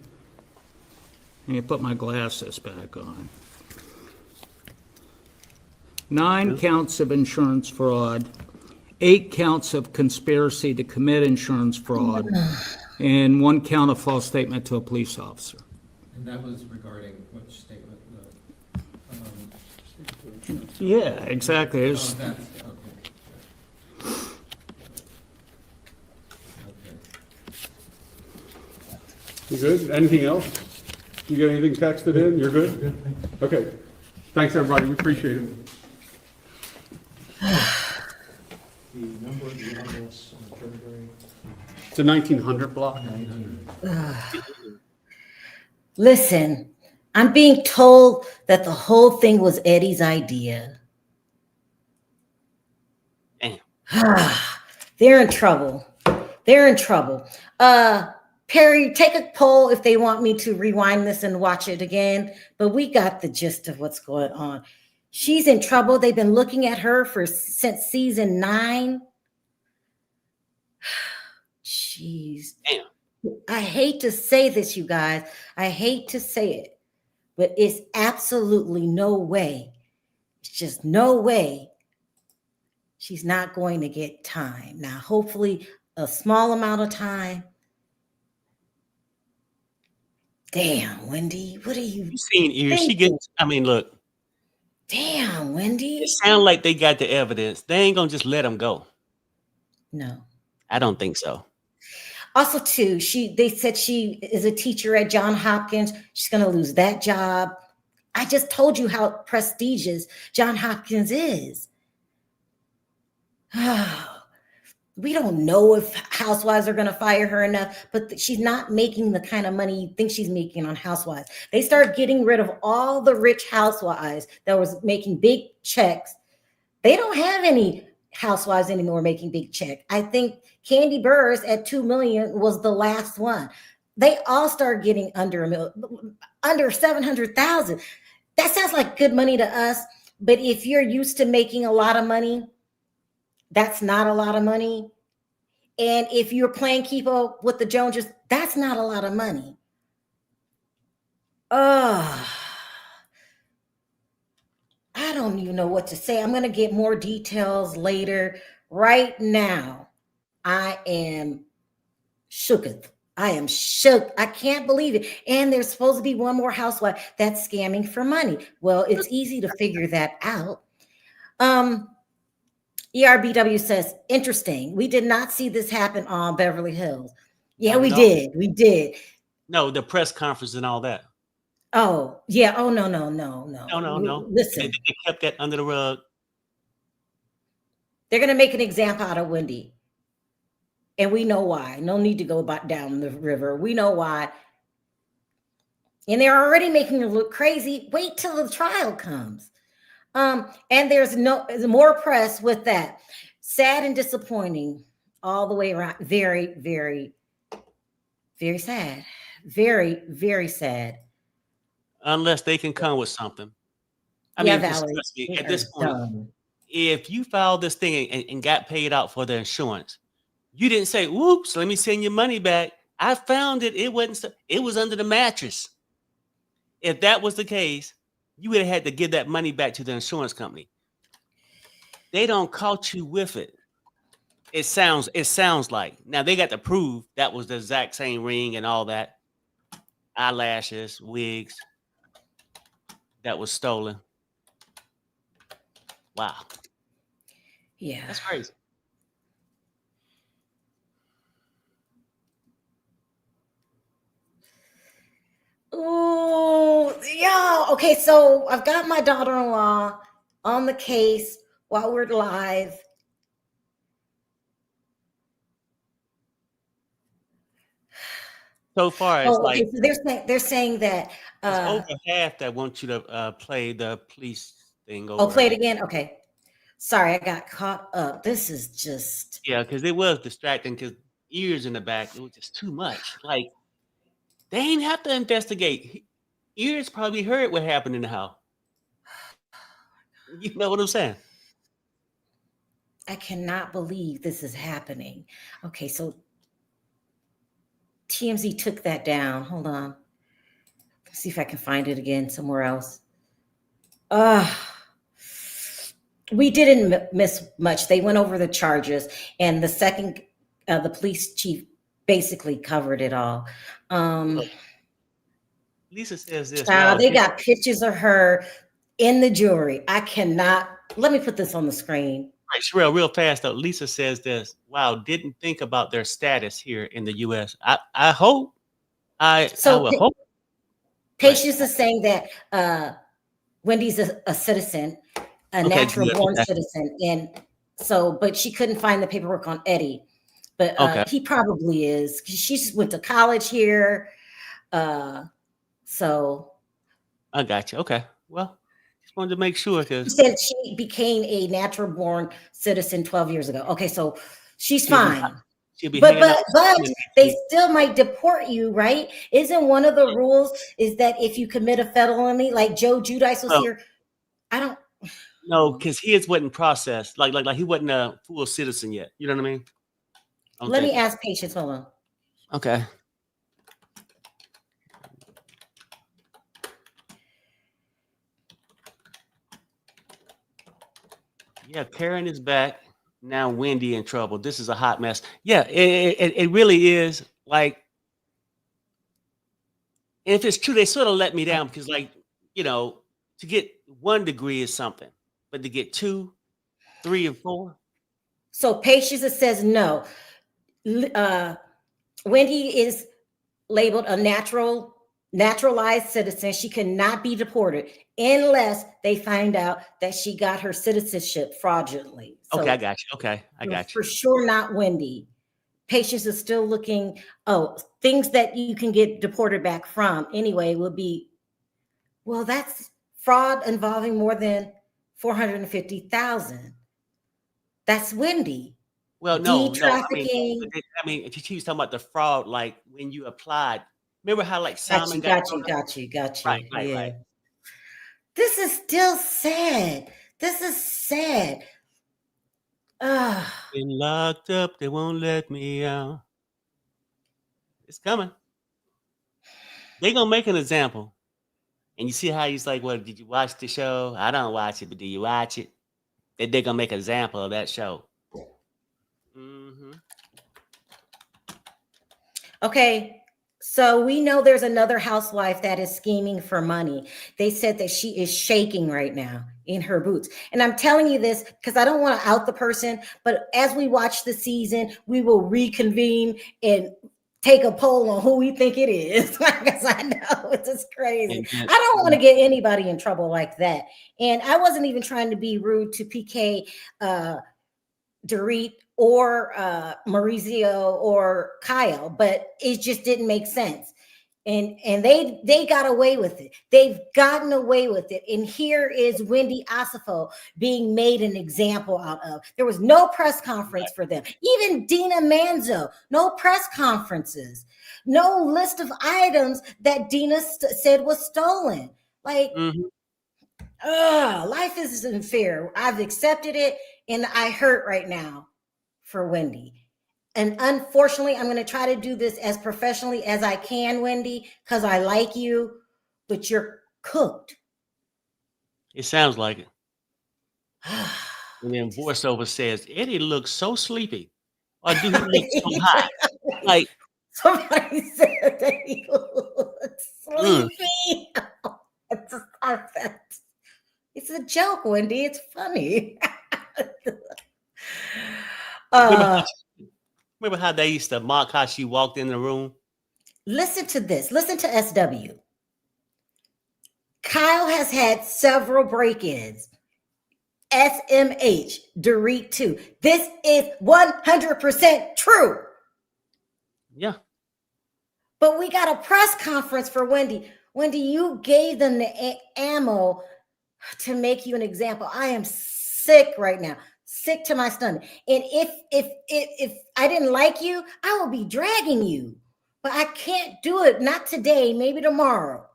let me put my glasses back on. 9 counts of insurance fraud, 8 counts of conspiracy to commit insurance fraud, and 1 count of false statement to a police officer. And that was regarding which statement? Yeah, exactly. Oh, It's- that's, okay. You good? Anything else? You get anything texted in? You're good? Okay. Thanks, everybody. We appreciate it. The number of the address on the Turnberry? It's a 1900 block. Listen, I'm being told that the whole thing was Eddie's idea. Damn. They're in trouble. They're in trouble. Perry, take a poll if they want me to rewind this and watch it again. But we got the gist of what's going on. She's in trouble. They've been looking at her since season 9. Jeez. Damn. I hate to say this, you guys. I hate to say it, but it's absolutely no way. It's just no way she's not going to get time. Now, hopefully, a small amount of time. Damn, Wendy, what are you? You seen here? She gets. I mean, look. Damn, Wendy. It sounds like they got the evidence. They ain't gonna just let them go. No. I don't think so. Also, too, they said she is a teacher at Johns Hopkins. She's going to lose that job. I just told you how prestigious Johns Hopkins is. We don't know if housewives are going to fire her enough, but she's not making the kind of money you think she's making on housewives. They start getting rid of all the rich housewives that was making big checks. They don't have any housewives anymore making big check. I think Candy Burris at $2 million was the last one. They all start getting under $700,000. That sounds like good money to us, but if you're used to making a lot of money, that's not a lot of money. And if you're playing keep up with the Joneses, that's not a lot of money. I don't even know what to say. I'm going to get more details later. Right now, I am shooketh. I am shook. I can't believe it. And there's supposed to be one more housewife that's scamming for money. Well, it's easy to figure that out. ERBW says, interesting. We did not see this happen on Beverly Hills. Yeah, we did. We did. No, the press conference and all that. Oh, yeah. Oh, no. No. Listen. They kept that under the rug. They're going to make an example out of Wendy. And we know why. No need to go back down the river. We know why. And they're already making her look crazy. Wait till the trial comes. And there's more press with that. Sad and disappointing all the way around. Very, very, very sad. Very, very sad. Unless they can come with something. I Yeah, mean, Valerie, trust me, at this point, if you filed this thing and got paid out for the insurance, you didn't say, "Whoops, let me send your money back." I found it. It wasn't. It was under the mattress. If that was the case, you would have had to give that money back to the insurance company. They don't caught you with it. It sounds like. Now they got to prove that was the exact same ring and all that. Eyelashes, wigs. That was stolen. Wow. Yeah. That's crazy. Oh, yeah. Okay, so I've got my daughter-in-law on the case while we're live. So far, it's like so they're saying that it's over half that want you to play the police thing over. oh, play it again. Okay. Sorry, I got caught up. This is just. Yeah, because it was distracting. Because ears in the back, it was just too much. Like they ain't have to investigate. Ears probably heard what happened in the house. You know what I'm saying? I cannot believe this is happening. Okay, so TMZ took that down. Hold on. Let's see if I can find it again somewhere else. We didn't miss much. They went over the charges, and the police chief basically covered it all. Look, Lisa says this. Wow, Child, they got pictures of her in the jury. I cannot. Let me put this on the screen. right, Sherelle, real fast though. Lisa says this. Wow, didn't think about their status here in the U.S. I hope. I will hope. Patience is saying that Wendy's a citizen, a natural born citizen, and so, but she couldn't find the paperwork on Eddie, but he probably is. She just went to college here, so. I got you. Okay, well, just wanted to make sure She because said she became a natural born citizen 12 years ago. Okay, so she's fine. But they still might deport you, right? Isn't one of the rules is that if you commit a felony, like Joe Giudice was here? I don't. No, because his wasn't processed. Like he wasn't a full citizen yet. You know what I mean? Let me ask Patience. Hold on. Okay. Yeah, Karen is back. Now Wendy in trouble. This is a hot mess. Yeah, it really is. Like, if it's true, they sort of let me down because, like, you know, to get 1 degree is something, but to get 2, 3, and 4. So Patience says no. Wendy is labeled a naturalized citizen. She cannot be deported unless they find out that she got her citizenship fraudulently. So Okay, I got you. Okay, I got you. For sure, not Wendy. Patience is still looking. Oh, things that you can get deported back from anyway will be. Well, that's fraud involving more than 450,000. That's Wendy. Well, no. Trafficking. I mean, if she was talking about the fraud, like when you applied, remember how like Simon Got you. Right. Yeah. This is still sad. This is sad. Been locked up, they won't let me out. It's coming. They gonna make an example. And you see how he's like, well, did you watch the show? I don't watch it, but do you watch it? They're gonna make an example of that show. Mm-hmm. Okay, so we know there's another housewife that is scheming for money. They said that she is shaking right now in her boots. And I'm telling you this because I don't want to out the person, but as we watch the season, we will reconvene and take a poll on who we think it is. Because I know it's just crazy. I don't want to get anybody in trouble like that. And I wasn't even trying to be rude to PK Dorit or Maurizio or Kyle, but it just didn't make sense. And they got away with it. They've gotten away with it. And here is Wendy Osefo being made an example out of. There was no press conference for them. Even Dina Manzo, no press conferences, no list of items that Dina said was stolen. Like, life isn't fair. I've accepted it, and I hurt right now for Wendy. And unfortunately, I'm going to try to do this as professionally as I can, Wendy, because I like you, but you're cooked. It sounds like it. And then voiceover says, Eddie looks so sleepy. Or do he look so high? Like, somebody said that he looks sleepy. It's a joke, Wendy. It's funny. Remember how they used to mock how she walked in the room? Listen to this. Listen to SW. Kyle has had several break-ins. SMH, Dorit too. This is 100% true. Yeah. But we got a press conference for Wendy. Wendy, you gave them the ammo to make you an example. I am sick right now, sick to my stomach. And if I didn't like you, I will be dragging you. But I can't do it. Not today, maybe tomorrow.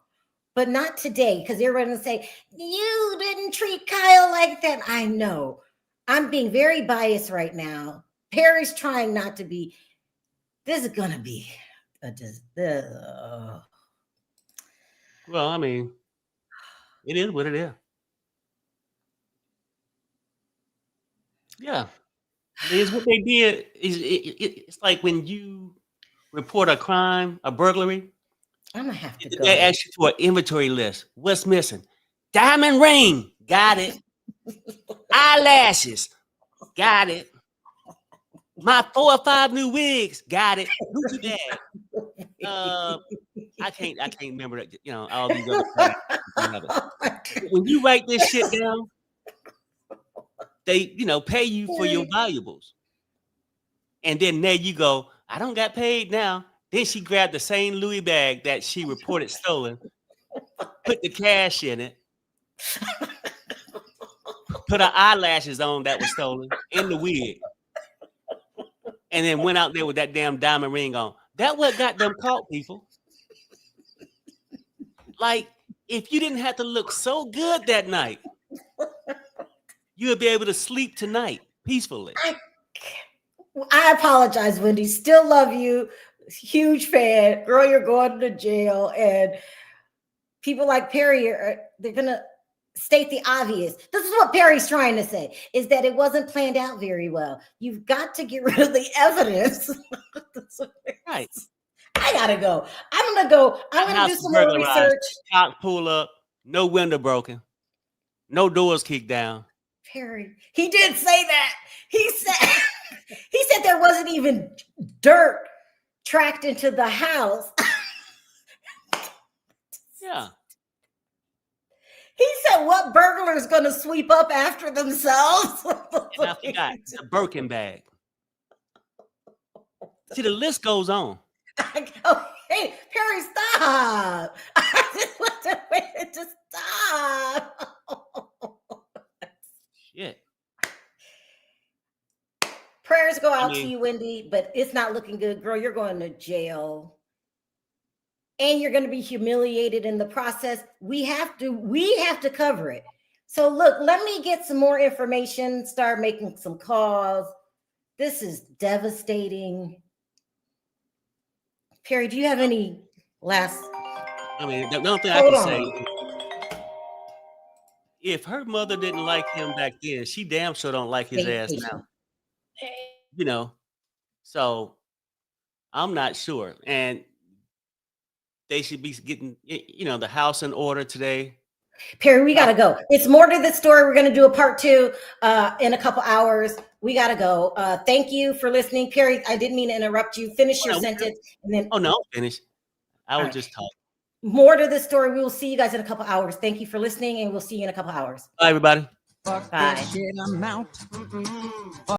But not today, because everyone will say, you didn't treat Kyle like that. I know. I'm being very biased right now. Perry's trying not to be. This is going to be Well, I mean, it is what it is. Yeah. It's what they did. It's like when you report a crime, a burglary, I'm going to have to go. they ask you for an inventory list. What's missing? Diamond ring. Got it. Eyelashes. Got it. My 4 or 5 new wigs. Got it. Gucci bag. I can't remember that, all these other things. When you write this shit down, they, pay you for your valuables. And then there you go. I don't got paid now. Then she grabbed the same Louis bag that she reported stolen, put the cash in it, put her eyelashes on that was stolen, in the wig, and then went out there with that damn diamond ring on. That what got them caught, people. Like, if you didn't have to look so good that night, you would be able to sleep tonight peacefully. I apologize, Wendy. Still love you. Huge fan. Girl, you're going to jail. And people like Perry, they're going to state the obvious. This is what Perry's trying to say, is that it wasn't planned out very well. You've got to get rid of the evidence. Right. I got to go. I'm going to go. I'm going to do some more research. Top pull up. No window broken. No doors kicked down. Perry, he did say that. He said there wasn't even dirt tracked into the house. Yeah. He said, what burglar is going to sweep up after themselves? And I forgot, the Birkin bag. See, the list goes on. Hey, Perry, stop. I just want to wait to stop. Shit. Prayers go out to you, Wendy, but it's not looking good. Girl, you're going to jail. And you're going to be humiliated in the process. We have to cover it. So look, let me get some more information, start making some calls. This is devastating. Perry, do you have any last? I mean, the only thing I can say, if her mother didn't like him back then, she damn sure don't like his ass now. So I'm not sure. And they should be getting, the house in order today. Perry, we got to go. It's more to this story. We're going to do a part 2 in a couple hours. We got to go. Thank you for listening. Perry, I didn't mean to interrupt you. Finish your sentence. And then. Oh, no, finish. I was just talking. More to this story. We will see you guys in a couple hours. Thank you for listening, and we'll see you in a couple hours. Bye, everybody. Bye.